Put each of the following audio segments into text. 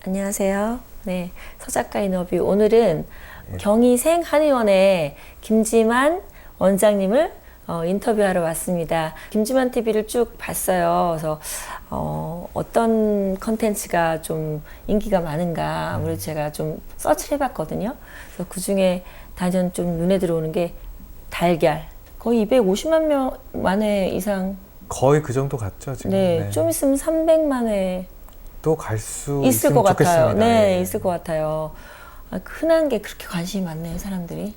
안녕하세요. 네, 서작가 인터뷰. 오늘은 경희생 한의원의 김지만 원장님을 인터뷰하러 왔습니다. 김지만 TV를 쭉 봤어요. 그래서 어떤 컨텐츠가 좀 인기가 많은가 아무래도 제가 좀 서치를 해봤거든요. 그래서 그 중에 단연 좀 눈에 들어오는 게 달걀. 거의 250만 명 만회 이상. 거의 그 정도 같죠 지금. 네, 좀 있으면 300만 회. 또 갈 수 있을 것 있으면 같아요. 좋겠습니다. 네, 예. 있을 것 같아요. 흔한 게 그렇게 관심이 많네요, 사람들이.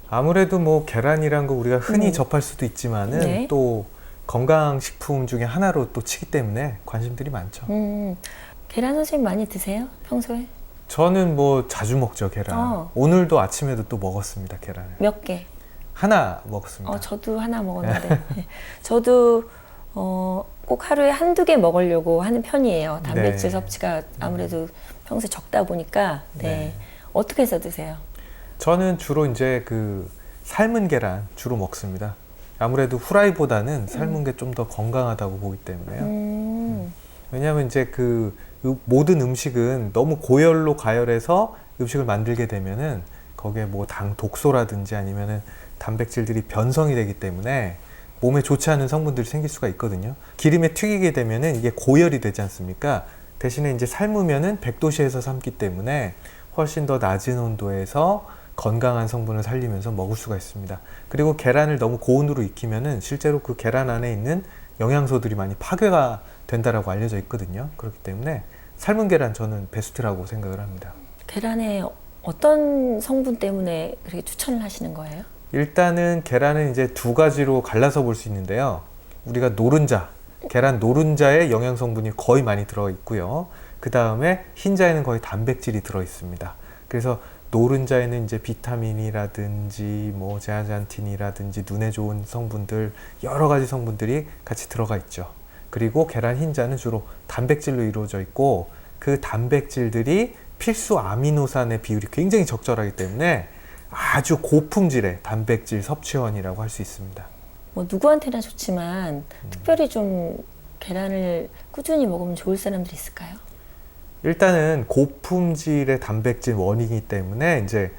아무래도 뭐 계란이란 거 우리가 흔히 접할 수도 있지만은 네. 또 건강식품 중에 하나로 또 치기 때문에 관심들이 많죠. 계란 선생님 많이 드세요? 평소에? 저는 뭐 자주 먹죠 계란. 오늘도 아침에도 또 먹었습니다 계란을. 몇 개? 하나 먹었습니다. 저도 하나 먹었는데. 네. 저도 꼭 하루에 한두 개 먹으려고 하는 편이에요. 단백질 네. 섭취가 아무래도 평소에 적다 보니까. 네. 네. 어떻게 해서 드세요? 저는 주로 이제 그 삶은 계란 주로 먹습니다. 아무래도 후라이보다는 삶은 게 좀 더 건강하다고 보기 때문에요. 왜냐하면 이제 그 모든 음식은 너무 고열로 가열해서 음식을 만들게 되면은 거기에 뭐 당 독소라든지 아니면은 단백질들이 변성이 되기 때문에 몸에 좋지 않은 성분들이 생길 수가 있거든요. 기름에 튀기게 되면은 이게 고열이 되지 않습니까? 대신에 이제 삶으면은 100도씨에서 삶기 때문에 훨씬 더 낮은 온도에서 건강한 성분을 살리면서 먹을 수가 있습니다. 그리고 계란을 너무 고온으로 익히면은 실제로 그 계란 안에 있는 영양소들이 많이 파괴가 된다라고 알려져 있거든요. 그렇기 때문에 삶은 계란 저는 베스트라고 생각을 합니다. 계란에 어떤 성분 때문에 그렇게 추천을 하시는 거예요? 일단은 계란은 이제 두 가지로 갈라서 볼 수 있는데요. 우리가 노른자, 계란 노른자에 영양 성분이 거의 많이 들어 있고요. 그 다음에 흰자에는 거의 단백질이 들어 있습니다. 그래서 노른자에는 이제 비타민이라든지 뭐 제아잔틴이라든지 눈에 좋은 성분들 여러 가지 성분들이 같이 들어가 있죠. 그리고 계란 흰자는 주로 단백질로 이루어져 있고 그 단백질들이 필수 아미노산의 비율이 굉장히 적절하기 때문에 아주 고품질의 단백질 섭취원이라고 할 수 있습니다. 뭐 누구한테나 좋지만 특별히 좀 계란을 꾸준히 먹으면 좋을 사람들이 있을까요? 일단은 고품질의 단백질 원이기 때문에 이제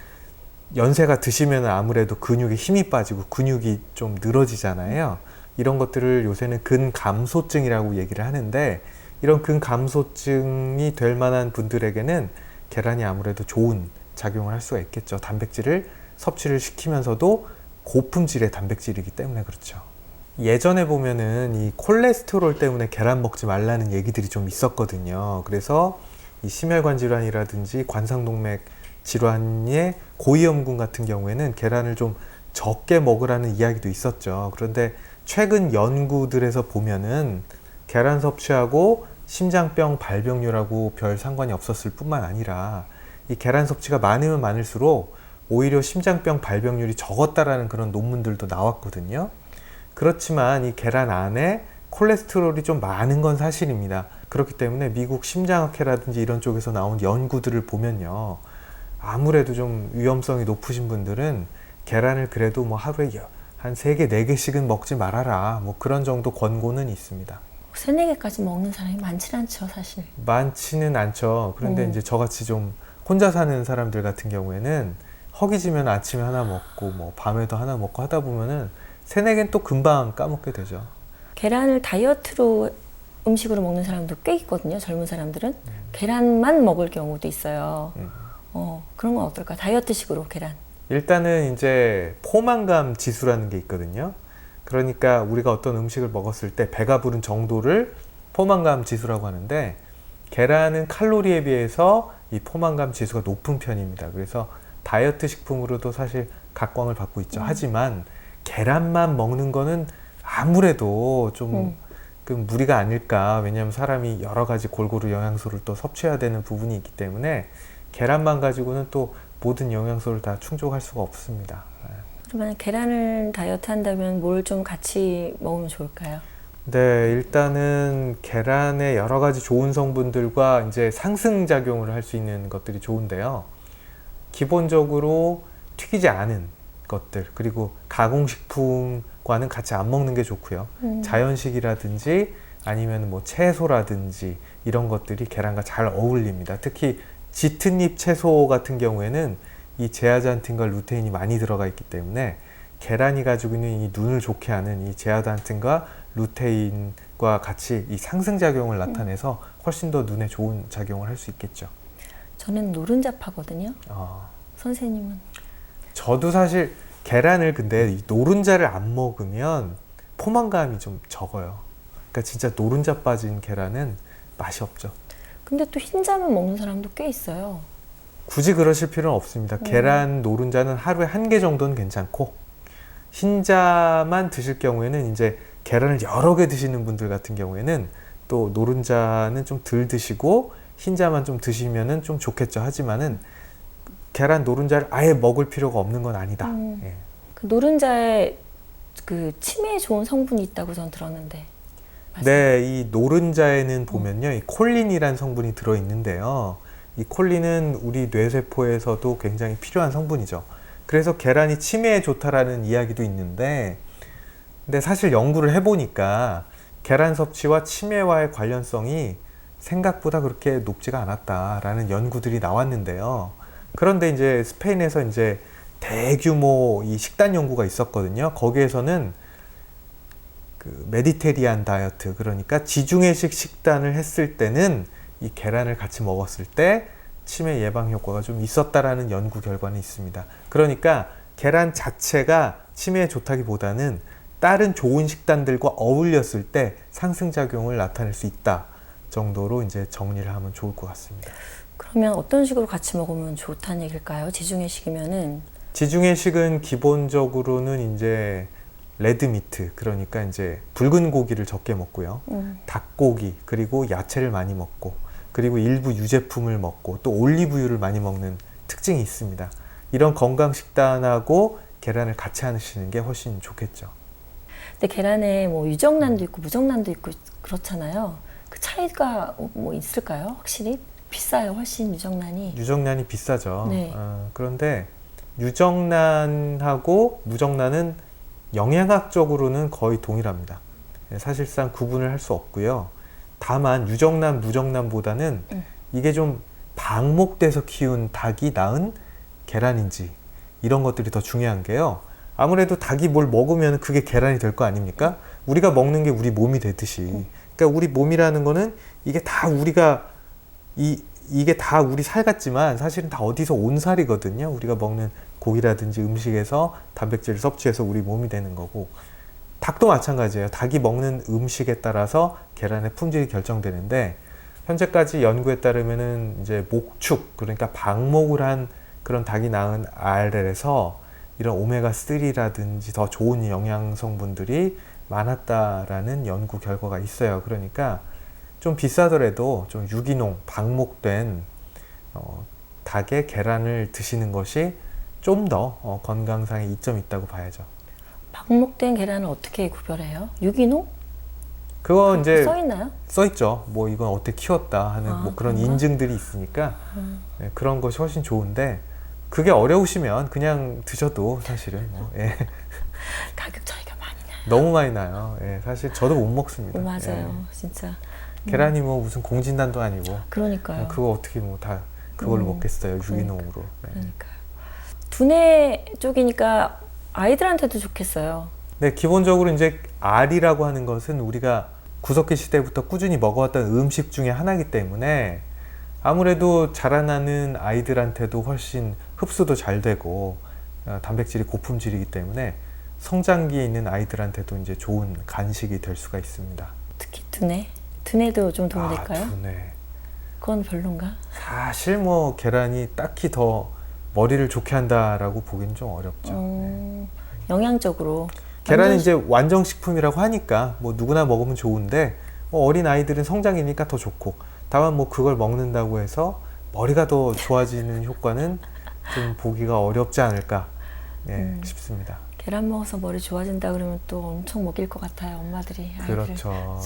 연세가 드시면 아무래도 근육에 힘이 빠지고 근육이 좀 늘어지잖아요. 이런 것들을 요새는 근감소증이라고 얘기를 하는데 이런 근감소증이 될 만한 분들에게는 계란이 아무래도 좋은 작용을 할 수가 있겠죠. 단백질을 섭취를 시키면서도 고품질의 단백질이기 때문에 그렇죠. 예전에 보면은 이 콜레스테롤 때문에 계란 먹지 말라는 얘기들이 좀 있었거든요. 그래서 이 심혈관 질환이라든지 관상동맥 질환의 고위험군 같은 경우에는 계란을 좀 적게 먹으라는 이야기도 있었죠. 그런데 최근 연구들에서 보면은 계란 섭취하고 심장병 발병률하고 별 상관이 없었을 뿐만 아니라 이 계란 섭취가 많으면 많을수록 오히려 심장병 발병률이 적었다라는 그런 논문들도 나왔거든요. 그렇지만 이 계란 안에 콜레스테롤이 좀 많은 건 사실입니다. 그렇기 때문에 미국 심장학회라든지 이런 쪽에서 나온 연구들을 보면요. 아무래도 좀 위험성이 높으신 분들은 계란을 그래도 뭐 하루에 한 3개, 4개씩은 먹지 말아라. 뭐 그런 정도 권고는 있습니다. 3, 4개까지 먹는 사람이 많지는 않죠, 사실. 많지는 않죠. 그런데 이제 저같이 좀 혼자 사는 사람들 같은 경우에는 허기지면 아침에 하나 먹고 뭐 밤에도 하나 먹고 하다 보면은 3, 4개는 또 금방 까먹게 되죠. 계란을 다이어트로 음식으로 먹는 사람도 꽤 있거든요. 젊은 사람들은 계란만 먹을 경우도 있어요. 그런 건 어떨까? 다이어트식으로 계란. 일단은 이제 포만감 지수라는 게 있거든요. 그러니까 우리가 어떤 음식을 먹었을 때 배가 부른 정도를 포만감 지수라고 하는데 계란은 칼로리에 비해서 이 포만감 지수가 높은 편입니다. 그래서 다이어트 식품으로도 사실 각광을 받고 있죠. 하지만 계란만 먹는 거는 아무래도 좀 그 무리가 아닐까. 왜냐하면 사람이 여러 가지 골고루 영양소를 또 섭취해야 되는 부분이 있기 때문에 계란만 가지고는 또 모든 영양소를 다 충족할 수가 없습니다. 그러면 계란을 다이어트 한다면 뭘 좀 같이 먹으면 좋을까요? 네, 일단은 계란의 여러 가지 좋은 성분들과 이제 상승작용을 할 수 있는 것들이 좋은데요. 기본적으로 튀기지 않은 것들, 그리고 가공식품과는 같이 안 먹는 게 좋고요. 자연식이라든지 아니면 뭐 채소라든지 이런 것들이 계란과 잘 어울립니다. 특히 짙은 잎 채소 같은 경우에는 이 제아잔틴과 루테인이 많이 들어가 있기 때문에 계란이 가지고 있는 이 눈을 좋게 하는 이 제아잔틴과 루테인과 같이 이 상승작용을 나타내서 훨씬 더 눈에 좋은 작용을 할 수 있겠죠. 저는 노른자파거든요. 선생님은? 저도 사실 계란을 근데 이 노른자를 안 먹으면 포만감이 좀 적어요. 그러니까 진짜 노른자 빠진 계란은 맛이 없죠. 근데 또 흰자만 먹는 사람도 꽤 있어요. 굳이 그러실 필요는 없습니다. 계란 노른자는 하루에 1개 정도는 괜찮고 흰자만 드실 경우에는 이제 계란을 여러 개 드시는 분들 같은 경우에는 또 노른자는 좀 덜 드시고 흰자만 좀 드시면은 좀 좋겠죠. 하지만은 계란 노른자를 아예 먹을 필요가 없는 건 아니다. 예. 그 노른자에 그 치매에 좋은 성분이 있다고 전 들었는데. 맞아요? 네, 이 노른자에는 보면요, 이 콜린이라는 성분이 들어 있는데요. 이 콜린은 우리 뇌세포에서도 굉장히 필요한 성분이죠. 그래서 계란이 치매에 좋다라는 이야기도 있는데, 근데 사실 연구를 해보니까 계란 섭취와 치매와의 관련성이 생각보다 그렇게 높지가 않았다라는 연구들이 나왔는데요. 그런데 이제 스페인에서 이제 대규모 이 식단 연구가 있었거든요. 거기에서는 그 메디테리안 다이어트, 그러니까 지중해식 식단을 했을 때는 이 계란을 같이 먹었을 때 치매 예방 효과가 좀 있었다라는 연구 결과는 있습니다. 그러니까 계란 자체가 치매에 좋다기보다는 다른 좋은 식단들과 어울렸을 때 상승작용을 나타낼 수 있다 정도로 이제 정리를 하면 좋을 것 같습니다. 그러면 어떤 식으로 같이 먹으면 좋다는 얘기일까요? 지중해식이면은? 지중해식은 기본적으로는 이제 레드미트, 그러니까 이제 붉은 고기를 적게 먹고요. 닭고기, 그리고 야채를 많이 먹고, 그리고 일부 유제품을 먹고, 또 올리브유를 많이 먹는 특징이 있습니다. 이런 건강 식단하고 계란을 같이 하시는 게 훨씬 좋겠죠. 근데 계란에 뭐 유정란도 있고 무정란도 있고 그렇잖아요. 그 차이가 뭐 있을까요? 확실히? 비싸요, 훨씬 유정란이. 유정란이 비싸죠. 네. 그런데 유정란하고 무정란은 영양학적으로는 거의 동일합니다. 사실상 구분을 할 수 없고요. 다만 유정란, 무정란보다는 이게 좀 방목돼서 키운 닭이 낳은 계란인지 이런 것들이 더 중요한 게요. 아무래도 닭이 뭘 먹으면 그게 계란이 될 거 아닙니까? 우리가 먹는 게 우리 몸이 되듯이. 그러니까 우리 몸이라는 거는 이게 다 우리가 이게 다 우리 살 같지만 사실은 다 어디서 온 살이거든요. 우리가 먹는 고기라든지 음식에서 단백질을 섭취해서 우리 몸이 되는 거고, 닭도 마찬가지예요. 닭이 먹는 음식에 따라서 계란의 품질이 결정되는데, 현재까지 연구에 따르면은 이제 목축, 그러니까 방목을 한 그런 닭이 낳은 알에서 이런 오메가3라든지 더 좋은 영양 성분들이 많았다라는 연구 결과가 있어요. 그러니까 좀 비싸더라도 좀 유기농, 방목된 닭의 계란을 드시는 것이 좀 더 건강상의 이점이 있다고 봐야죠. 방목된 계란을 어떻게 구별해요? 유기농? 그거 이제 써 있나요? 써 있죠. 뭐 이건 어떻게 키웠다 하는 뭐 그런 그런가? 인증들이 있으니까 네, 그런 것이 훨씬 좋은데, 그게 어려우시면 그냥 드셔도 사실은 뭐, 예. 가격 차이가 많이 나요. 너무 많이 나요. 예, 사실 저도 못 먹습니다. 맞아요, 진짜. 계란이 뭐 무슨 공진단도 아니고 그러니까요. 그거 어떻게 뭐 다 그걸로 먹겠어요. 유기농으로. 네. 그러니까요. 두뇌 쪽이니까 아이들한테도 좋겠어요. 네, 기본적으로 이제 알이라고 하는 것은 우리가 구석기 시대부터 꾸준히 먹어왔던 음식 중에 하나이기 때문에 아무래도 자라나는 아이들한테도 훨씬 흡수도 잘 되고 단백질이 고품질이기 때문에 성장기에 있는 아이들한테도 이제 좋은 간식이 될 수가 있습니다. 특히 두뇌? 두뇌도 좀 도움이 될까요? 두뇌. 그건 별론가? 사실 뭐 계란이 딱히 더 머리를 좋게 한다라고 보기는 좀 어렵죠. 네. 영양적으로. 계란은 이제 완성식품이라고 하니까 뭐 누구나 먹으면 좋은데 어린 아이들은 성장이니까 더 좋고, 다만 뭐 그걸 먹는다고 해서 머리가 더 좋아지는 효과는 좀 보기가 어렵지 않을까 싶습니다. 계란 먹어서 머리 좋아진다 그러면 또 엄청 먹일 것 같아요, 엄마들이. 아이들을. 그렇죠.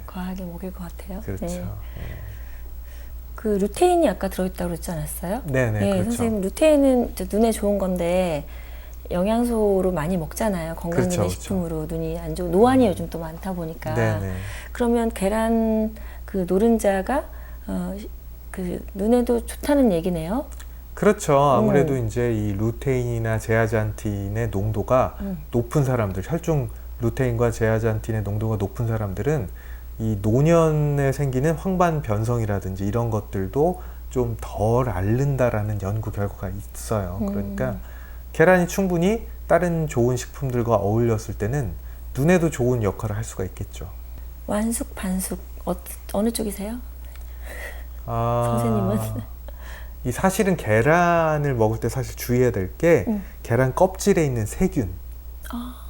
과하게 먹일 것 같아요. 그렇죠. 네. 그 루테인이 아까 들어있다고 그랬지 않았어요? 네네. 그렇죠. 선생님, 루테인은 눈에 좋은 건데 영양소로 많이 먹잖아요. 건강기능 그렇죠, 식품으로 눈이 안 좋고 노안이 요즘 또 많다 보니까. 네네. 그러면 계란 그 노른자가 그 눈에도 좋다는 얘기네요. 그렇죠. 아무래도 이제 이 루테인이나 제아잔틴의 농도가 높은 사람들, 혈중 루테인과 제아잔틴의 농도가 높은 사람들은 이 노년에 생기는 황반 변성이라든지 이런 것들도 좀 덜 앓는다라는 연구 결과가 있어요. 그러니까 계란이 충분히 다른 좋은 식품들과 어울렸을 때는 눈에도 좋은 역할을 할 수가 있겠죠. 완숙, 반숙 어느 쪽이세요? 아, 선생님은? 이 사실은 계란을 먹을 때 사실 주의해야 될 게 계란 껍질에 있는 세균.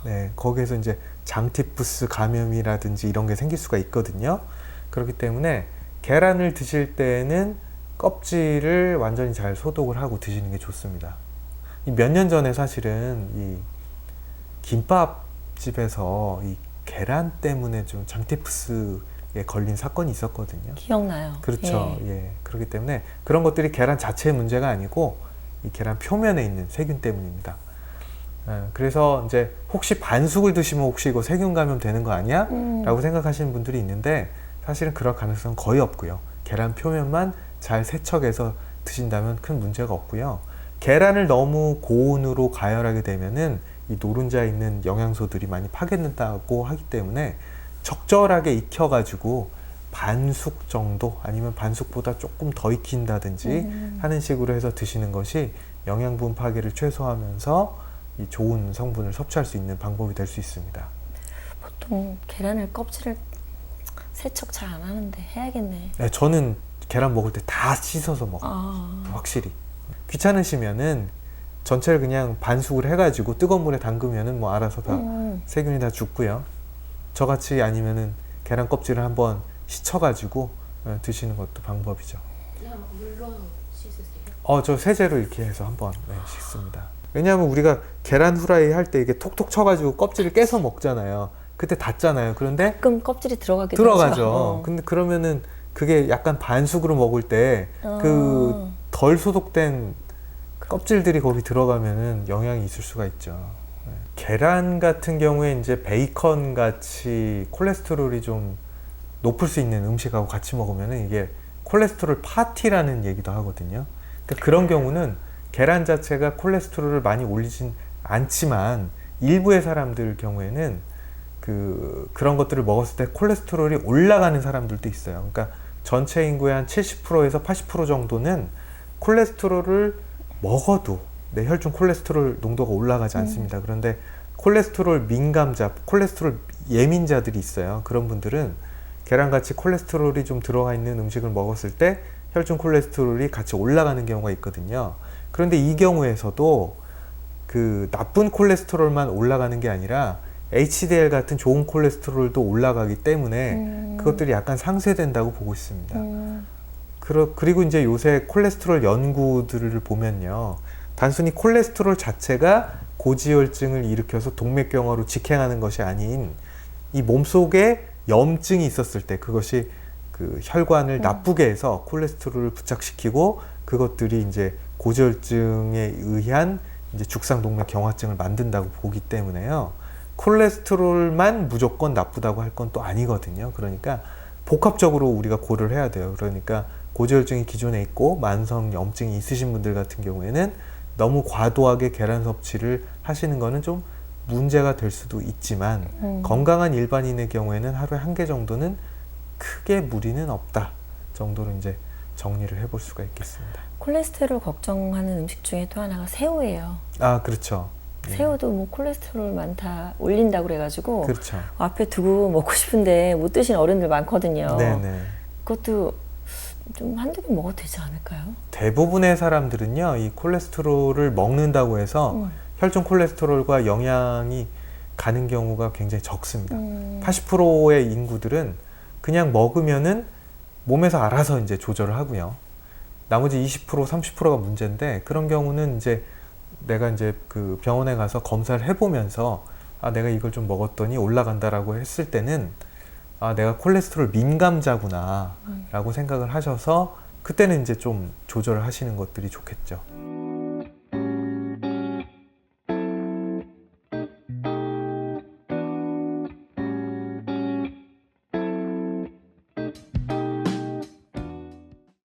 네, 거기에서 이제 장티푸스 감염이라든지 이런 게 생길 수가 있거든요. 그렇기 때문에 계란을 드실 때는 껍질을 완전히 잘 소독을 하고 드시는 게 좋습니다. 몇 년 전에 사실은 이 김밥집에서 이 계란 때문에 좀 장티푸스에 걸린 사건이 있었거든요. 기억나요. 그렇죠. 예. 그렇기 때문에 그런 것들이 계란 자체의 문제가 아니고 이 계란 표면에 있는 세균 때문입니다. 그래서 이제 혹시 반숙을 드시면 혹시 이거 세균 감염 되는 거 아니야? 라고 생각하시는 분들이 있는데 사실은 그럴 가능성은 거의 없고요. 계란 표면만 잘 세척해서 드신다면 큰 문제가 없고요. 계란을 너무 고온으로 가열하게 되면은 이 노른자에 있는 영양소들이 많이 파괴된다고 하기 때문에 적절하게 익혀가지고 반숙 정도 아니면 반숙보다 조금 더 익힌다든지 하는 식으로 해서 드시는 것이 영양분 파괴를 최소화하면서 이 좋은 성분을 섭취할 수 있는 방법이 될 수 있습니다. 보통 계란을 껍질을 세척 잘 안 하는데 해야겠네. 네, 저는 계란 먹을 때 다 씻어서 먹어요. 확실히. 귀찮으시면은 전체를 그냥 반숙을 해가지고 뜨거운 물에 담그면은 뭐 알아서 다 세균이 다 죽고요. 저같이 아니면은 계란 껍질을 한번 씻어가지고 드시는 것도 방법이죠. 그냥 물로 씻으세요? 저 세제로 이렇게 해서 한번 씻습니다. 왜냐하면 우리가 계란 후라이 할 때 이게 톡톡 쳐가지고 껍질을 깨서 먹잖아요. 그때 닫잖아요. 그런데 가끔 껍질이 들어가기도 들어가죠. 하죠. 근데 그러면은 그게 약간 반숙으로 먹을 때 그 덜 소독된 껍질들이 거기 들어가면은 영향이 있을 수가 있죠. 계란 같은 경우에 이제 베이컨 같이 콜레스테롤이 좀 높을 수 있는 음식하고 같이 먹으면은 이게 콜레스테롤 파티라는 얘기도 하거든요. 그러니까 그런 경우는 계란 자체가 콜레스테롤을 많이 올리진 않지만 일부의 사람들 경우에는 그런 것들을 먹었을 때 콜레스테롤이 올라가는 사람들도 있어요. 그러니까 전체 인구의 한 70%에서 80% 정도는 콜레스테롤을 먹어도 내 혈중 콜레스테롤 농도가 올라가지 않습니다. 그런데 콜레스테롤 민감자, 콜레스테롤 예민자들이 있어요. 그런 분들은 계란같이 콜레스테롤이 좀 들어가 있는 음식을 먹었을 때 혈중 콜레스테롤이 같이 올라가는 경우가 있거든요. 그런데 이 경우에서도 그 나쁜 콜레스테롤만 올라가는 게 아니라 HDL 같은 좋은 콜레스테롤도 올라가기 때문에 그것들이 약간 상쇄된다고 보고 있습니다. 그리고 이제 요새 콜레스테롤 연구들을 보면요. 단순히 콜레스테롤 자체가 고지혈증을 일으켜서 동맥경화로 직행하는 것이 아닌 이 몸속에 염증이 있었을 때 그것이 그 혈관을 나쁘게 해서 콜레스테롤을 부착시키고 그것들이 이제 고지혈증에 의한 이제 죽상동맥 경화증을 만든다고 보기 때문에요. 콜레스테롤만 무조건 나쁘다고 할 건 또 아니거든요. 그러니까 복합적으로 우리가 고려를 해야 돼요. 그러니까 고지혈증이 기존에 있고 만성 염증이 있으신 분들 같은 경우에는 너무 과도하게 계란 섭취를 하시는 거는 좀 문제가 될 수도 있지만 건강한 일반인의 경우에는 하루에 1개 정도는 크게 무리는 없다 정도로 이제 정리를 해볼 수가 있겠습니다. 콜레스테롤 걱정하는 음식 중에 또 하나가 새우예요. 아, 그렇죠. 새우도 뭐 콜레스테롤 많다 올린다고 그래가지고 그렇죠. 앞에 두고 먹고 싶은데 못 드시는 어른들 많거든요. 네네. 그것도 좀 한두 개 먹어도 되지 않을까요? 대부분의 사람들은요, 이 콜레스테롤을 먹는다고 해서 혈중 콜레스테롤과 영향이 가는 경우가 굉장히 적습니다. 80%의 인구들은 그냥 먹으면은 몸에서 알아서 이제 조절을 하고요. 나머지 20%, 30%가 문제인데 그런 경우는 이제 내가 이제 그 병원에 가서 검사를 해보면서 내가 이걸 좀 먹었더니 올라간다라고 했을 때는 내가 콜레스테롤 민감자구나 라고 생각을 하셔서 그때는 이제 좀 조절을 하시는 것들이 좋겠죠.